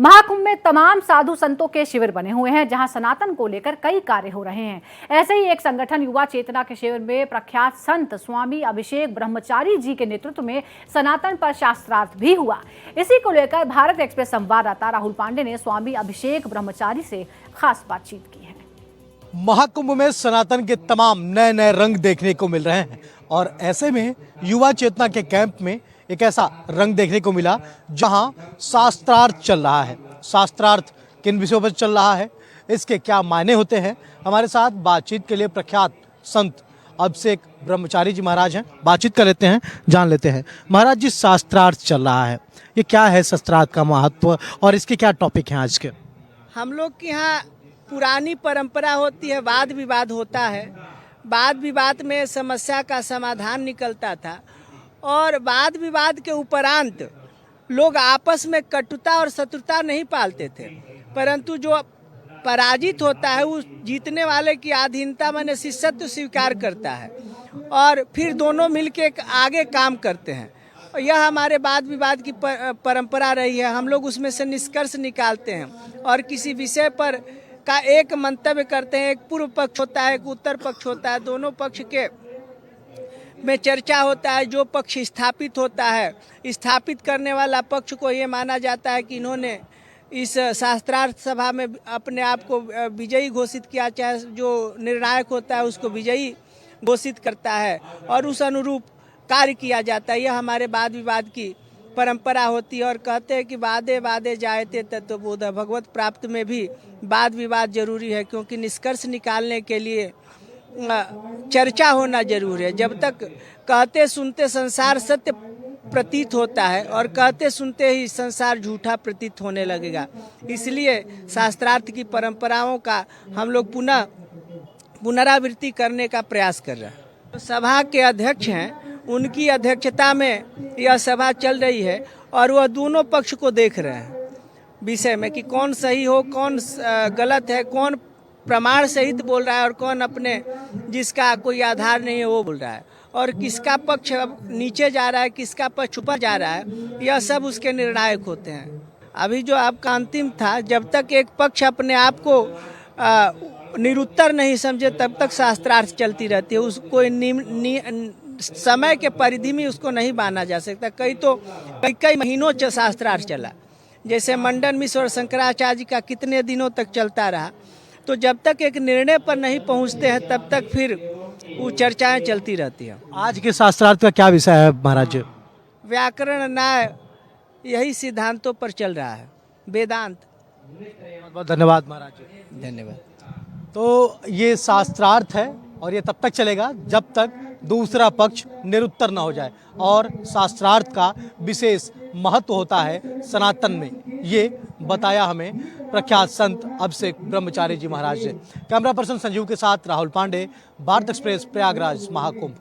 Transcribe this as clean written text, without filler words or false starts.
महाकुंभ में तमाम साधु संतों के शिविर बने हुए हैं, जहां सनातन को लेकर कई कार्य हो रहे हैं। ऐसे ही एक संगठन युवा चेतना के शिविर में प्रख्यात संत स्वामी अभिषेक ब्रह्मचारी जी के नेतृत्व में सनातन पर शास्त्रार्थ भी हुआ। इसी को लेकर भारत एक्सप्रेस संवाददाता राहुल पांडे ने स्वामी अभिषेक ब्रह्मचारी से खास बातचीत की है। महाकुंभ में सनातन के तमाम नए नए रंग देखने को मिल रहे हैं और ऐसे में युवा चेतना के कैंप में एक ऐसा रंग देखने को मिला जहां शास्त्रार्थ चल रहा है। शास्त्रार्थ किन विषयों पर चल रहा है, इसके क्या मायने होते हैं, हमारे साथ बातचीत के लिए प्रख्यात संत अभिषेक ब्रह्मचारी जी महाराज हैं। बातचीत कर लेते हैं, जान लेते हैं। महाराज जी, शास्त्रार्थ चल रहा है, ये क्या है शास्त्रार्थ का महत्व और इसके क्या टॉपिक हैं आज के? हम लोग के यहाँ पुरानी परंपरा होती है, वाद विवाद होता है। वाद विवाद में समस्या का समाधान निकलता था और वाद विवाद के उपरांत लोग आपस में कटुता और शत्रुता नहीं पालते थे, परंतु जो पराजित होता है उस जीतने वाले की अधीनता माने शिष्यत्व स्वीकार करता है और फिर दोनों मिलके आगे काम करते हैं। यह हमारे वाद विवाद की परंपरा रही है। हम लोग उसमें से निष्कर्ष निकालते हैं और किसी विषय पर का एक मंतव्य करते हैं। एक पूर्व पक्ष होता है, एक उत्तर पक्ष होता है, दोनों पक्ष के में चर्चा होता है। जो पक्ष स्थापित होता है, स्थापित करने वाला पक्ष को ये माना जाता है कि इन्होंने इस शास्त्रार्थ सभा में अपने आप को विजयी घोषित किया, चाहे जो निर्णायक होता है उसको विजयी घोषित करता है और उस अनुरूप कार्य किया जाता है। यह हमारे वाद विवाद की परंपरा होती है और कहते हैं कि वादे वादे जायते तत्वबोध। भगवत प्राप्त में भी वाद विवाद जरूरी है, क्योंकि निष्कर्ष निकालने के लिए चर्चा होना जरूरी है। जब तक कहते सुनते संसार सत्य प्रतीत होता है और कहते सुनते ही संसार झूठा प्रतीत होने लगेगा। इसलिए शास्त्रार्थ की परंपराओं का हम लोग पुनरावृत्ति करने का प्रयास कर रहे हैं। सभा के अध्यक्ष हैं, उनकी अध्यक्षता में यह सभा चल रही है और वह दोनों पक्ष को देख रहे हैं विषय में कि कौन सही हो, कौन गलत है, कौन प्रमाण सहित बोल रहा है और कौन अपने जिसका कोई आधार नहीं है वो बोल रहा है, और किसका पक्ष नीचे जा रहा है, किसका पक्ष ऊपर जा रहा है। यह सब उसके निर्णायक होते हैं। अभी जो आपका अंतिम था, जब तक एक पक्ष अपने आप को निरुत्तर नहीं समझे तब तक शास्त्रार्थ चलती रहती है। उसको समय के परिधि में उसको नहीं बांधा जा सकता। कई महीनों से शास्त्रार्थ चला, जैसे मंडन मिश्र और शंकराचार्य जी का कितने दिनों तक चलता रहा। तो जब तक एक निर्णय पर नहीं पहुंचते हैं तब तक फिर वो चर्चाएं चलती रहती हैं। आज के शास्त्रार्थ का क्या विषय है महाराज? व्याकरण न्याय यही सिद्धांतों पर चल रहा है, वेदांत। बहुत बहुत धन्यवाद महाराज जी। धन्यवाद। तो ये शास्त्रार्थ है और ये तब तक चलेगा जब तक दूसरा पक्ष निरुत्तर न हो जाए, और शास्त्रार्थ का विशेष महत्व होता है सनातन में, ये बताया हमें प्रख्यात संत अभिषेक ब्रह्मचारी जी महाराज ने। कैमरा पर्सन संजीव के साथ राहुल पांडे, भारत एक्सप्रेस, प्रयागराज, महाकुंभ।